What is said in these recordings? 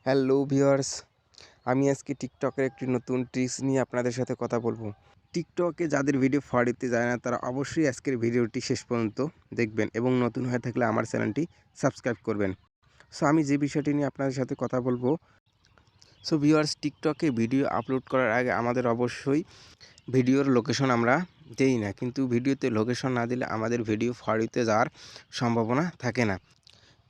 Hello viewers, আমি আজকে টিকটকের একটি নতুন ট্রিক্স নিয়ে আপনাদের সাথে কথা বলবো। টিকটকে যাদের ভিডিও ফরওয়ার্ড যায় না তারা অবশ্যই আজকের ভিডিওটি শেষ পর্যন্ত দেখবেন এবং নতুন হয়ে থাকলে আমার চ্যানেলটি সাবস্ক্রাইব করবেন। সো আমি যে বিষয়টি নিয়ে আপনাদের সাথে কথা বলবো, সো ভিউয়ার্স, টিকটকে ভিডিও আপলোড করার আগে আমাদের অবশ্যই ভিডিওর লোকেশন আমরা দেই না, কিন্তু ভিডিওতে লোকেশন না দিলে আমাদের ভিডিও ফরওয়ার্ড যাওয়ার সম্ভাবনা থাকে না।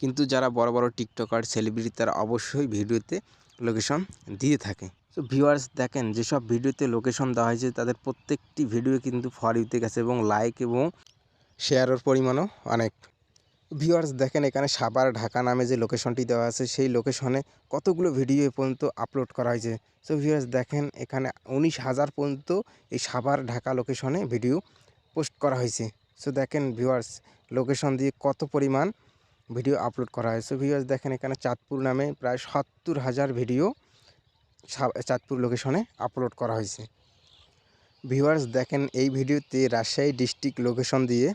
কিন্তু যারা বড় বড় টিকটকার সেলিব্রিটি তারা অবশ্যই ভিডিওতে লোকেশন দিয়ে থাকে। সো ভিউয়ার্স, দেখেন যেসব ভিডিওতে লোকেশন দেওয়া হয়েছে তাদের প্রত্যেকটি ভিডিও কিন্তু ফরওয়ার্ড গেছে এবং লাইক এবং শেয়ারের পরিমাণও অনেক। ভিউয়ার্স, দেখেন এখানে সাভার ঢাকা নামে যে লোকেশনটি দেওয়া আছে সেই লোকেশনে কতগুলো ভিডিও এ পর্যন্ত আপলোড করা হয়েছে। সো ভিউয়ার্স, দেখেন এখানে 19,000 পর্যন্ত এই সাভার ঢাকা লোকেশনে ভিডিও পোস্ট করা হয়েছে। সো দেখেন ভিউয়ার্স, লোকেশন দিয়ে কত পরিমাণ ভিডিও আপলোড করা হয়। সো ভিউয়ার্স, দেখেন এখানে চাঁদপুর নামে প্রায় 70,000 ভিডিও চাঁদপুর লোকেশনে আপলোড করা হয়েছে। ভিউয়ার্স, দেখেন এই ভিডিওতে রাজশাহী ডিস্ট্রিক্ট লোকেশন দিয়ে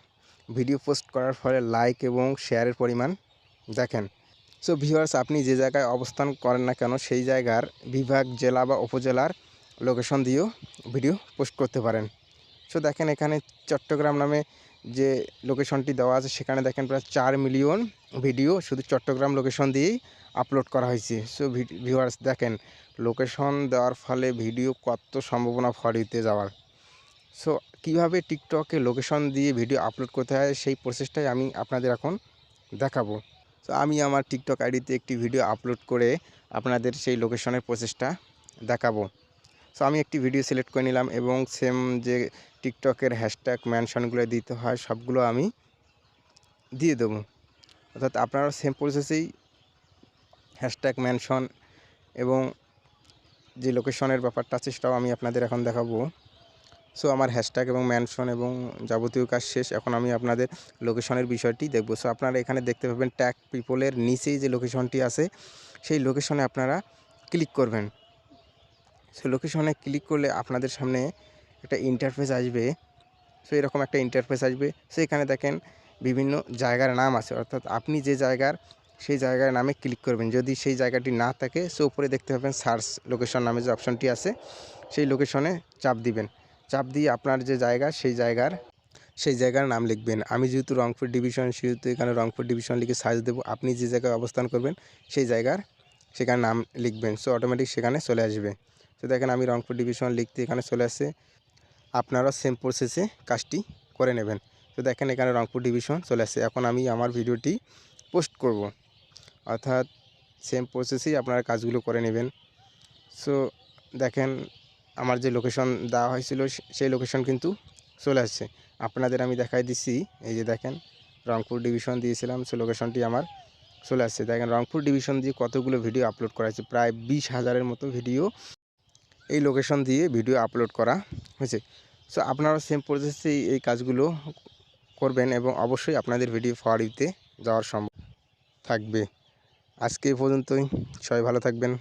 ভিডিও পোস্ট করার ফলে লাইক এবং শেয়ারের পরিমাণ দেখেন। সো ভিউয়ার্স, আপনি যে জায়গায় অবস্থান করেন না কেন সেই জায়গার বিভাগ, জেলা বা উপজেলার লোকেশন দিয়েও ভিডিও পোস্ট করতে পারেন। সো দেখেন এখানে চট্টগ্রাম নামে যে লোকেশনটি দেওয়া আছে সেখানে দেখেন প্রায় 4 মিলিয়ন ভিডিও শুধু চট্টগ্রাম লোকেশন দিয়েই আপলোড করা হয়েছে। সো ভিউয়ার্স, দেখেন লোকেশন দেওয়ার ফলে ভিডিও কত সম্ভাবনা ফরওয়ার্ডে যাওয়ার। সো কীভাবে টিকটকে লোকেশন দিয়ে ভিডিও আপলোড করতে হয় সেই প্রসেসটাই আমি আপনাদের এখন দেখাবো। সো আমি আমার টিকটক আইডিতে একটি ভিডিও আপলোড করে আপনাদের সেই লোকেশনের প্রসেসটা দেখাবো। সো আমি একটি ভিডিও সিলেক্ট করে নিলাম এবং সেম যে টিকটকের হ্যাশট্যাগ মেনশনগুলো দিতে হয় সবগুলো আমি দিয়ে দেবো। অর্থাৎ আপনারা সেম প্রসেসেই হ্যাশট্যাগ মেনশন এবং যে লোকেশনের ব্যাপারটা আছে সেটাও আমি আপনাদের এখন দেখাবো। সো আমার হ্যাশট্যাগ এবং মেনশন এবং যাবতীয় কাজ শেষ। এখন আমি আপনাদের লোকেশনের বিষয়টি দেখব। সো আপনারা এখানে দেখতে পাবেন ট্যাগ পিপলের নিচেই যে লোকেশনটি আছে সেই লোকেশনে আপনারা ক্লিক করবেন। সো লোকেশনে ক্লিক করলে আপনাদের সামনে একটা ইন্টারফেস আসবে। সো এরকম একটা ইন্টারফেস আসবে। সো এখানে দেখেন বিভিন্ন জায়গার নাম আছে, অর্থাৎ আপনি যে জায়গার সেই জায়গার নামে ক্লিক করবেন। যদি সেই জায়গাটি না থাকে সো উপরে দেখতে পাবেন সার্চ লোকেশন নামে যে অপশনটি আছে সেই লোকেশনে চাপ দিবেন। চাপ দিয়ে আপনার যে জায়গা সেই জায়গার নাম লিখবেন। আমি যেহেতু রংপুর ডিভিশন সেহেতু এখানে রংপুর ডিভিশন লিখে সার্চ দেবো। আপনি যে জায়গায় অবস্থান করবেন সেই সেখানে নাম লিখবেন। সো অটোমেটিক সেখানে চলে আসবে। তো দেখেন আমি রংপুর ডিভিশন লিখতে এখানে চলে আসছে। আপনারা সেম প্রসেসে কাজটি করে নেবেন। তো দেখেন এখানে রংপুর ডিভিশন চলে আসছে। এখন আমি আমার ভিডিওটি পোস্ট করব, অর্থাৎ সেম প্রসেসেই আপনারা কাজগুলো করে নেবেন। সো দেখেন আমার যে লোকেশন দেওয়া হয়েছিল সেই লোকেশন কিন্তু চলে আসছে। আপনাদের আমি দেখাই দিচ্ছি। এই যে দেখেন রংপুর ডিভিশন দিয়েছিলাম, সে লোকেশনটি আমার চলে আসছে। দেখেন রংপুর ডিভিশন দিয়ে কতগুলো ভিডিও আপলোড করা হয়েছে, প্রায় 20,000-এর মতো ভিডিও এই লোকেশন দিয়ে ভিডিও আপলোড করা হয়েছে। সো আপনারা সেম প্রসেসেই এই কাজগুলো করবেন এবং অবশ্যই আপনাদের ভিডিও ফরওয়ার্ডে যাওয়ার সম্ভব থাকবে। আজকে এই পর্যন্তই, সবাই ভালো থাকবেন।